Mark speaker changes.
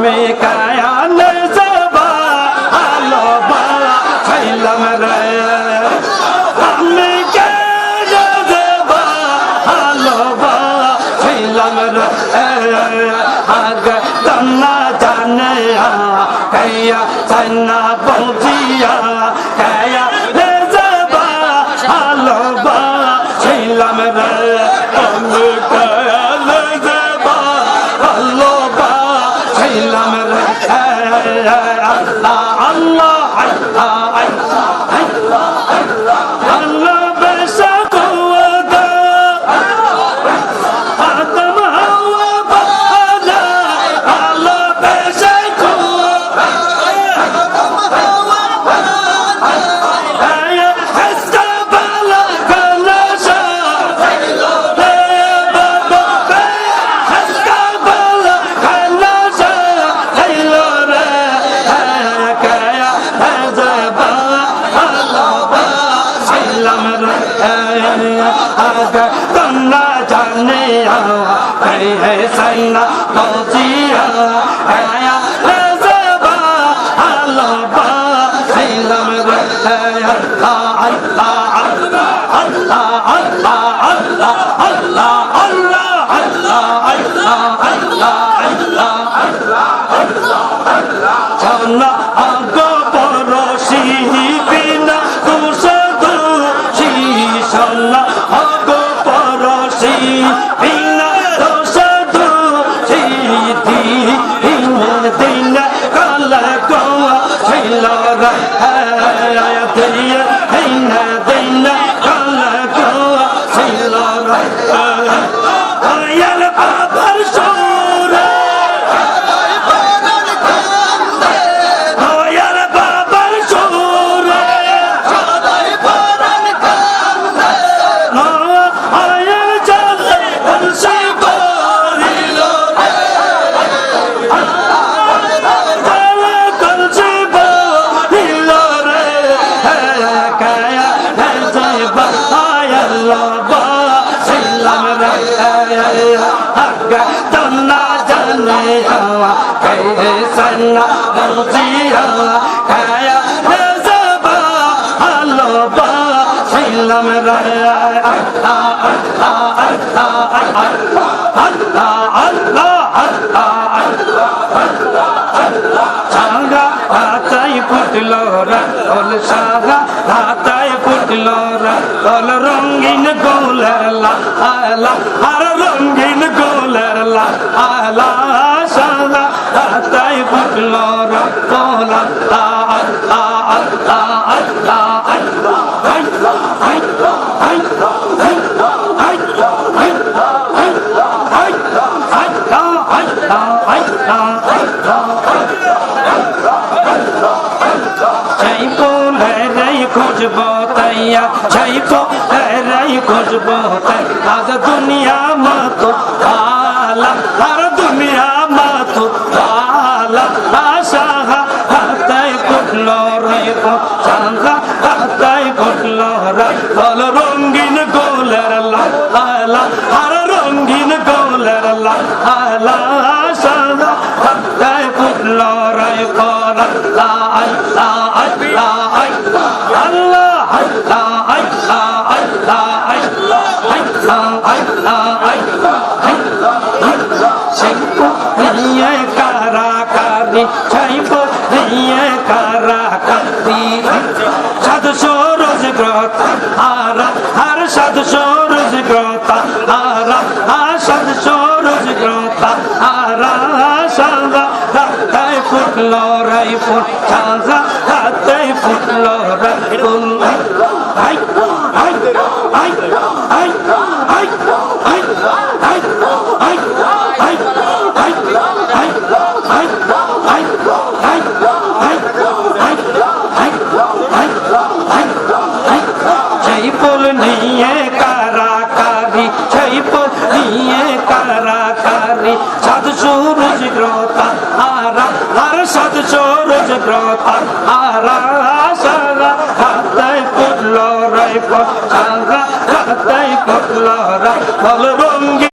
Speaker 1: আমি কায়ালে যাবা আলো বা ছিলাম রে আমি কায়ালে যাবা আলো বা ছিলাম রে আগে তন্না জানে কায়া সাইনা বলছিয়া কায়া লে যাবা আলো বা ছিলাম রে আমি কায়ালে যাবা আলো বা ছিলাম রে আল্লাহ আল্লাহ আল্লাহ আল্লাহ বেশা কুয়াদা আদম হাওয়া বালা আল্লাহ বেশা কুয়াদা আয়া হাসতা বালা কালাশা বাবা হাসতা বালা কালাশা হাইলো রে কায়া হাজাবা আল্লাহ বা ছিলাম রে আগে তন্না জানে হে সাইনা বলছিয়া কায়া হাজাবা আল্লাহ বা ছিলাম রে আল্লাহ আল্লাহ আল্লাহ আল্লাহ আল্লাহ আল্লাহ আল্লাহ আল্লাহ আল্লাহ আল্লাহ আল্লাহ জানা আগো পরশি বিনা তুষদু শিশনা আগো পরশি বিনা তুষদু শিদি দিন কালা কোয়া ছিলরা আয়াতিয়া হেনা দিন কালা কোয়া ছিলরা আয়াল বাবার সুরে আয়াল বাবার সুরে আয়াল চলে বলছি বলিল চলে বলছি বলিল রে কায়া যাইবা আয়াল বা ছিলাম রে আগা তন্না জানে কে সন্না বলছিয়া কায়া যাবা আলো বা ছিলাম রে আল্লাহ আল্লাহ আল্লাহ আল্লাহ আল্লাহ সাগা হাতাই ফুটলো রে ওল সাগা হাতাই ফুটলো রে ওল রঙিন গোলের লা আলা আর রঙিন গোলের লা আলা সাগা হাতাই ফুটলো রে ওল লা আল্লাহ আল্লাহ আল্লাহ আল্লাহ খুঁজবো তাইয়া চাইবো রে খুঁজবো তাই আজ দুনিয়া মতো আলা আর দুনিয়া মতো আলা আশা হাতাই ফুটলো রে চাঙ্গা হাতাই ফুটলো রে বল রঙিন গোলের লা আলা আর রঙিন গোলের লা আলা আশা হাতাই ফুটলো রে বল লা আল্লাহ আল্লাহ আল্লাহ আল্লাহ আল্লাহ আল্লাহ চাইবো নিয়ে কারা কারি চাইবো নিয়ে কারা কারি সাতশো রোজ গ্রত আরা আর সাতশো রোজ গ্রত আরা আর সাতশো রোজ গ্রত আরা সাদা হাতাই ফুটলো রাই ফুট সাদা হাতাই ফুটলো রাই ফুল আই আই আই আই আই আই আই আই চাইবল নিয়ে কারা কারি চাইবল নিয়ে কারা কারি সাতশো রোজ গ্রতা আরা আর সাতশো রোজ গ্রতা আরা সারা হাতাই ফুটলো রাই সারা হাতাই ফুটলো রাই